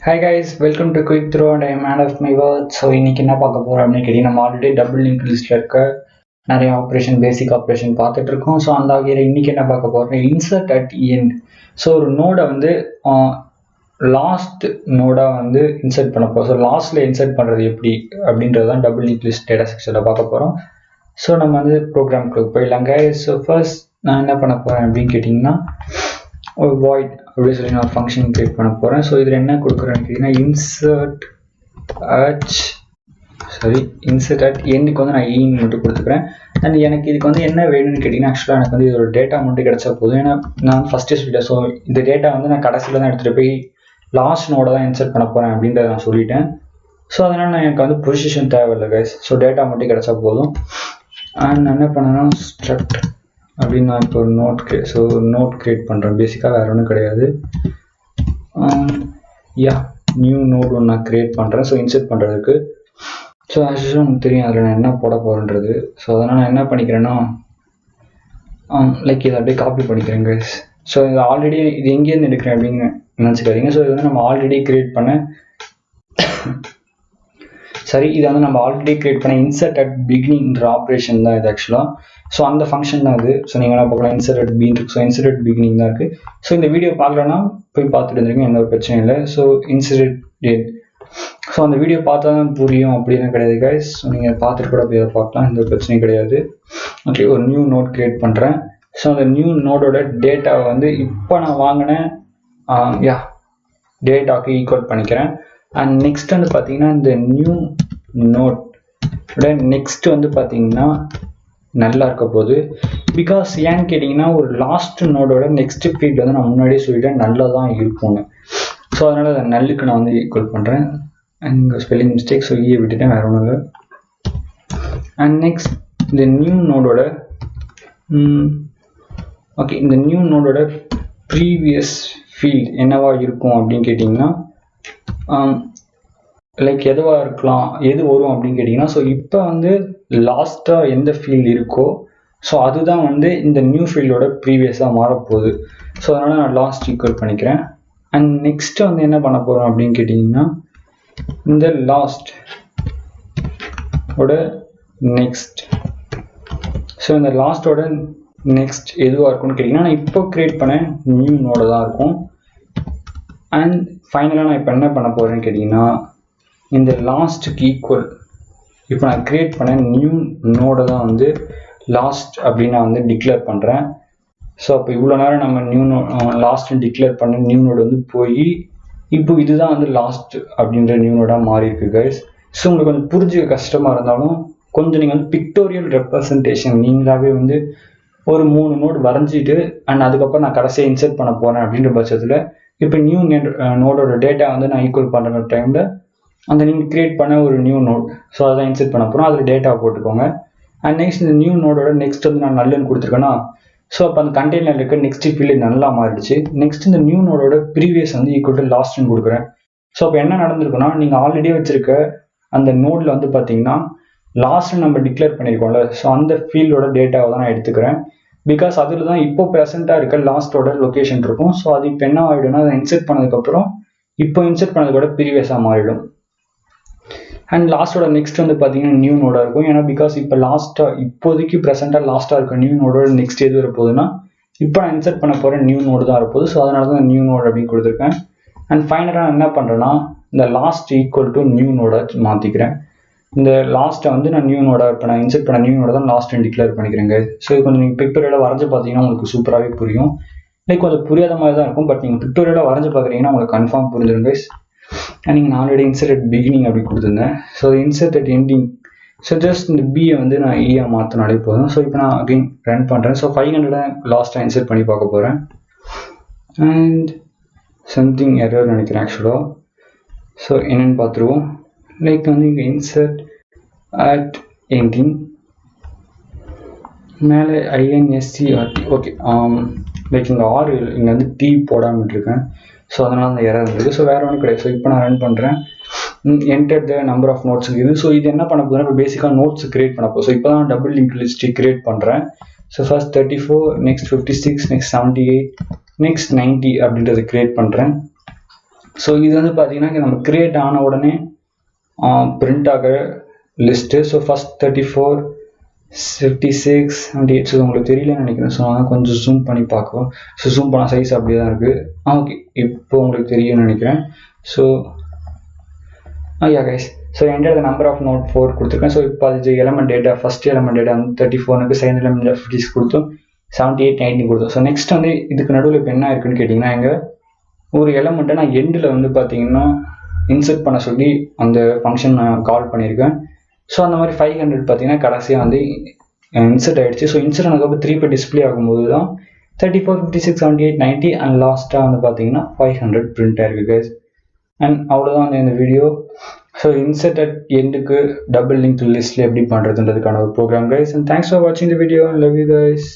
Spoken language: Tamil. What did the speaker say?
Hi guys, welcome to Quick Throw and I am man of my words. So இன்னைக்கு என்ன பார்க்க போகிறோம் அப்படின்னு கேட்டிங்கன்னா, நம்ம ஆல்ரெடி டபுள் லிங்க் லிஸ்ட்டில் இருக்க நிறைய ஆப்ரேஷன் பேசிக் ஆப்ரேஷன் பார்த்துட்டு இருக்கோம். ஸோ அந்த வகையில் இன்னைக்கு என்ன பார்க்க போகிறோம், இன்சர்ட் அட் எண்ட். ஸோ ஒரு நோடை வந்து லாஸ்ட் நோடாக வந்து இன்சர்ட் பண்ண போகிறோம். ஸோ லாஸ்ட்டில் இன்சர்ட் பண்ணுறது எப்படி அப்படின்றது தான் டபுள் லிங்க் லிஸ்ட் டேட்டா செக்ஷனில் பார்க்க போகிறோம். ஸோ நம்ம வந்து ப்ரோக்ராம்க்கு போயிடலாங்க. ஸோ ஃபர்ஸ்ட் நான் என்ன பண்ண போகிறேன் அப்படின்னு கேட்டிங்கன்னா, ஒரு void அப்படி சொல்லி நான் ஃபங்க்ஷன் கிரியேட் பண்ண போகிறேன். ஸோ இதில் என்ன கொடுக்குறேன்னு கேட்டிங்கன்னா, இன்சர்ட் அட் எண்டுக்கு வந்து நான் ஈன்னு மட்டும் கொடுத்துக்கிறேன். அண்ட் எனக்கு இதுக்கு வந்து என்ன வேணும்னு கேட்டிங்கன்னா, ஆக்சுவலாக எனக்கு வந்து இதோட டேட்டா மட்டும் கிடச்சா போதும். ஏன்னா நான் ஃபஸ்ட்டே சொல்லிட்டேன். ஸோ இந்த டேட்டா வந்து நான் கடைசியில் தான் எடுத்துகிட்டு போய் லாஸ்ட் நோட தான் இன்சர்ட் பண்ண போகிறேன் அப்படின்றத நான் சொல்லிட்டேன். ஸோ அதனால் நான் எனக்கு வந்து பொசிஷன் தேவையில்லை கைஸ். ஸோ டேட்டா மட்டும் கிடச்சா போதும். அண்ட் நான் என்ன பண்ணேன்னா, ஸ்ட்ரக்ட் அப்படின்னு நான் இப்போ ஒரு நோட் கிரியேட் பண்ணுறேன். பேசிக்காக வேறு ஒன்றும் கிடையாது. நியூ நோட் ஒன்று நான் கிரியேட் பண்ணுறேன். ஸோ இன்சர்ட் பண்ணுறதுக்கு. ஸோ ஆக்சுவலாக உங்களுக்கு தெரியும் அதில் நான் என்ன போட போகிறேன்றது. ஸோ அதனால் நான் என்ன பண்ணிக்கிறேன்னா, லைக் இதை அப்படியே காப்பி பண்ணிக்கிறேன் கைஸ். ஸோ இது ஆல்ரெடி இது எங்கேருந்து எடுக்கிறேன் அப்படின்னு நினச்சிக்காதீங்க. ஸோ இது வந்து நம்ம ஆல்ரெடி கிரியேட் பண்ண இதை வந்து நம்ம ஆல்ரெடி கிரியேட் பண்ண இன்சர்ட் அட் பிகினிங்ன்ற ஆப்ரேஷன் தான் இது ஆக்சுவலாக. ஸோ அந்த ஃபங்க்ஷன் தான் இது. ஸோ நீங்கள் என்ன பார்க்கலாம், இன்சர்ட் அட் பீன் இருக்கு. ஸோ இன்சர்ட் அட் பிகினிங் தான் இருக்குது. ஸோ இந்த வீடியோ பார்க்கலன்னா போய் பார்த்துட்டு இருந்துருங்க, எந்த ஒரு பிரச்சனையும் இல்லை. So insert date. ஸோ அந்த வீடியோ பார்த்தா தான் புரியும் அப்படின்னு கிடையாது கைஸ். ஸோ நீங்கள் பார்த்துட்டு கூட போய் பார்க்கலாம், எந்த ஒரு பிரச்சனையும் கிடையாது. ஓகே, ஒரு நியூ நோட் கிரியேட் பண்ணுறேன். ஸோ அந்த நியூ நோடோட டேட்டாவை வந்து இப்போ நான் வாங்கினேன் டேட்டாவுக்கு ஈக்குவல் பண்ணிக்கிறேன். அண்ட் நெக்ஸ்ட் வந்து பார்த்தீங்கன்னா, இந்த நியூ நோட்டோட நெக்ஸ்ட் வந்து பார்த்தீங்கன்னா நல்லா இருக்க போகுது. பிகாஸ் ஏன்னு கேட்டிங்கன்னா, ஒரு லாஸ்ட் நோடோட நெக்ஸ்ட் ஃபீல்டு வந்து நான் முன்னாடியே சொல்லிட்டேன் நல்லா தான் இருக்கும்னு. ஸோ அதனால் அதை நல்லுக்கு நான் வந்து ஈக்குவல் பண்ணுறேன். அண்ட் ஸ்பெல்லிங் மிஸ்டேக், ஸோ ஈயை விட்டுட்டேன், வேறு ஒன்றும் இல்லை. அண்ட் நெக்ஸ்ட் இந்த நியூ நோடோட இந்த நியூ நோடோட ப்ரீவியஸ் ஃபீல்ட் என்னவா இருக்கும் அப்படின்னு கேட்டிங்கன்னா, லைக் எதுவாக இருக்கலாம், எது வரும் அப்படின்னு கேட்டிங்கன்னா, ஸோ இப்போ வந்து லாஸ்ட்டாக எந்த ஃபீல்டு இருக்கோ ஸோ அதுதான் வந்து இந்த நியூ ஃபீல்டோட ப்ரீவியஸாக மாறப்போகுது. ஸோ அதனால் நான் லாஸ்ட் ஈக்குவல் பண்ணிக்கிறேன். அண்ட் நெக்ஸ்ட்டு வந்து என்ன பண்ண போகிறோம் அப்படின்னு கேட்டிங்கன்னா, இந்த லாஸ்டோட நெக்ஸ்ட். ஸோ இந்த லாஸ்டோட நெக்ஸ்ட் எதுவாக இருக்கும்னு கேட்டிங்கன்னா, நான் இப்போ க்ரியேட் பண்ண நியூ நோட தான் இருக்கும். அண்ட் ஃபைனலாக நான் இப்போ என்ன பண்ண போகிறேன்னு கேட்டிங்கன்னா, இந்த லாஸ்ட்டுக்கு ஈக்குவல் இப்போ நான் க்ரியேட் பண்ண நியூ நோடை தான் வந்து லாஸ்ட் அப்படின்னு நான் வந்து டிக்ளேர் பண்ணுறேன். ஸோ அப்போ இவ்வளோ நேரம் நம்ம லாஸ்ட்டு டிக்ளேர் பண்ண நியூ நோடு வந்து போய் இப்போ இதுதான் வந்து லாஸ்ட் அப்படின்ற நியூ நோடாக மாறி இருக்கு கைஸ். ஸோ உங்களுக்கு கொஞ்சம் புரிஞ்சுக்க கஷ்டமாக இருந்தாலும் கொஞ்சம் நீங்கள் வந்து பிக்டோரியல் ரெப்ரசன்டேஷன் நீங்களாகவே வந்து ஒரு 3 நோடு வரைஞ்சிட்டு அண்ட் அதுக்கப்புறம் நான் கடைசியாக இன்சர்ட் பண்ண போகிறேன் அப்படின்ற பட்சத்தில் இப்போ நியூ நோடோட டேட்டா வந்து நான் ஈக்குவல் பண்ணுற டைமில் அந்த நீங்கள் கிரியேட் பண்ண ஒரு நியூ நோட், ஸோ அதை இன்சர்ட் பண்ண போகிறோம், அதில் டேட்டா போட்டுக்கோங்க. அண்ட் நெக்ஸ்ட் இந்த நியூ நோடோட நெக்ஸ்ட் வந்து நான் நல்லுன்னு கொடுத்துருக்கேன்னா, ஸோ அப்போ அந்த கண்டெய்னர் இருக்க நெக்ஸ்ட் ஃபீல்டு நல்லா மாறிடுச்சு. நெக்ஸ்ட் இந்த நியூ நோடோட ப்ரீவியஸ் வந்து ஈக்குவல் டு லாஸ்ட்னு கொடுக்குறேன். ஸோ அப்போ என்ன நடந்திருக்குன்னா, நீங்கள் ஆல்ரெடி வச்சிருக்க அந்த நோடில் வந்து பார்த்தீங்கன்னா லாஸ்ட்னு நம்ம டிக்ளேர் பண்ணியிருக்கோம்ல, ஸோ அந்த ஃபீல்டோட டேட்டாவை தான் நான் எடுத்துக்கிறேன். பிகாஸ் அதில் தான் இப்போ ப்ரெசென்ட்டாக இருக்க லாஸ்ட்டோட லொக்கேஷன் இருக்கும். ஸோ அது இப்போ என்ன ஆகிடும்னா, அதை இன்சர்ட் பண்ணதுக்கப்புறம் இப்போ இன்சர்ட் பண்ணதுக்கூட ப்ரீவியஸாக மாறிடும். அண்ட் லாஸ்ட்டோட நெக்ஸ்ட் வந்து பார்த்தீங்கன்னா நியூ நோடாக இருக்கும். ஏன்னா பிகாஸ் இப்போ லாஸ்ட்டாக இப்போதைக்கு ப்ரெசென்ட்டாக லாஸ்ட்டாக இருக்க நியூ நோடோட நெக்ஸ்ட் எது வரப்போகுதுன்னா இப்போ நான் இன்சர்ட் பண்ண போகிற நியூ நோடு தான் வரப்போகுது. ஸோ அதனால தான் நியூ நோட் அப்படின்னு கொடுத்துருக்கேன். அண்ட் ஃபைனலாக நான் என்ன பண்ணுறேன்னா, இந்த லாஸ்ட் ஈக்குவல் டு நியூ நோடை மாற்றிக்கிறேன். இந்த லாஸ்ட்டை வந்து நான் நியூ நோட இப்போ நான் இன்சர்ட் பண்ண நியூ நோட தான் லாஸ்ட்னு டிக்ளேர் பண்ணிக்கிறேங்க. ஸோ இது கொஞ்சம் நீங்கள் பிக்டோரியலாக வரைஞ்சி பார்த்தீங்கன்னா உங்களுக்கு சூப்பராகவே புரியும். லைக் கொஞ்சம் புரியாத மாதிரி தான் இருக்கும், பட் நீங்கள் பிக்டோரியலாக வரைஞ்சி பார்க்குறீங்கன்னா உங்களுக்கு கன்ஃபார்ம் புரிஞ்சிடும் கைஸ். அண்ட் நீங்கள் ஆல்ரெடி இன்சர்ட் அட் பிகினிங் அப்படி கொடுத்துருந்தேன். So insert at ending. So just இந்த பியை வந்து நான் ஈயாக மாற்றினாலே போதும். ஸோ இப்போ நான் அகைன் ரன் பண்ணுறேன். ஸோ 500 லாஸ்ட்டாக இன்சர்ட் பண்ணி பார்க்க போகிறேன். அண்ட் சம்திங் எரர் நினைக்கிறேன் ஆக்சுவலாக. ஸோ என்னென்னு பார்த்துருவோம். லைக் வந்து இங்கே இன்சர்ட் அட் எண்டிங் மேலே INSCRT. ஓகே, லைக் இங்கே ஆறு இங்கே வந்து டி போடாமல் இருக்கேன். ஸோ அதனால் அந்த எரர் இருந்தது. ஸோ வேறு ஒன்றும் கிடையாது. ஸோ இப்போ நான் ரன் பண்ணுறேன். Enter the number of notes இருக்குது. ஸோ இது என்ன பண்ண போதுன்னா, இப்போ பேசிக்காக நோட்ஸ் கிரியேட் பண்ண போதும். ஸோ இப்போ தான் டபுள் லிங்க் லிஸ்ட் கிரியேட் பண்ணுறேன். So first 34, next 56, next 78, next 90 அப்படின்றத கிரியேட் பண்ணுறேன். ஸோ இது வந்து பார்த்தீங்கன்னா நம்ம கிரியேட் ஆன உடனே பிரிண்ட் ஆகிற லிஸ்ட்டு. So first 34, 56, 78. ஸோ உங்களுக்கு தெரியலன்னு நினைக்கிறேன். ஸோ நான் கொஞ்சம் ஜூம் பண்ணி பார்க்குவோம். ஸோ ஜூம் பண்ணால் சைஸ் அப்படியே தான் இருக்குது. ஓகே, இப்போ உங்களுக்கு தெரியும்னு நினைக்கிறேன். So guys, so enter the number of node 4 கொடுத்துருக்கேன். ஸோ இப்போ அது element data, first element data வந்து 34, செகண்ட் எலமெண்ட் 56 கொடுத்தோம், 78, 90 கொடுத்தோம். ஸோ நெக்ஸ்ட் வந்து இதுக்கு நடுவில் இப்போ என்ன இருக்குன்னு கேட்டிங்கன்னா, எங்கள் ஒரு எலமெண்ட்டை நான் எண்டில் வந்து பார்த்தீங்கன்னா இன்சர்ட் பண்ண சொல்லி அந்த ஃபங்க்ஷன் நான் கால் பண்ணியிருக்கேன். ஸோ அந்த மாதிரி 500 பார்த்தீங்கன்னா கடைசியாக வந்து இன்சர்ட் ஆகிடுச்சு. ஸோ இன்சர்ட் ஆனதுக்கப்புறம் 3 டிஸ்பிளே ஆகும்போது தான் 34, 56, 78, 90 அண்ட் லாஸ்ட்டாக வந்து பார்த்தீங்கன்னா 500 பிரிண்ட் ஆயிருக்கு கைஸ். அண்ட் அவ்வளோதான் இந்த வீடியோ. ஸோ இன்சர்ட் அட் எண்டுக்கு டபுள் லிங்க் லிஸ்ட்டில் எப்படி பண்ணுறதுன்றதுக்கான ஒரு program guys. And thanks for வாட்சிங் the video. Love you guys.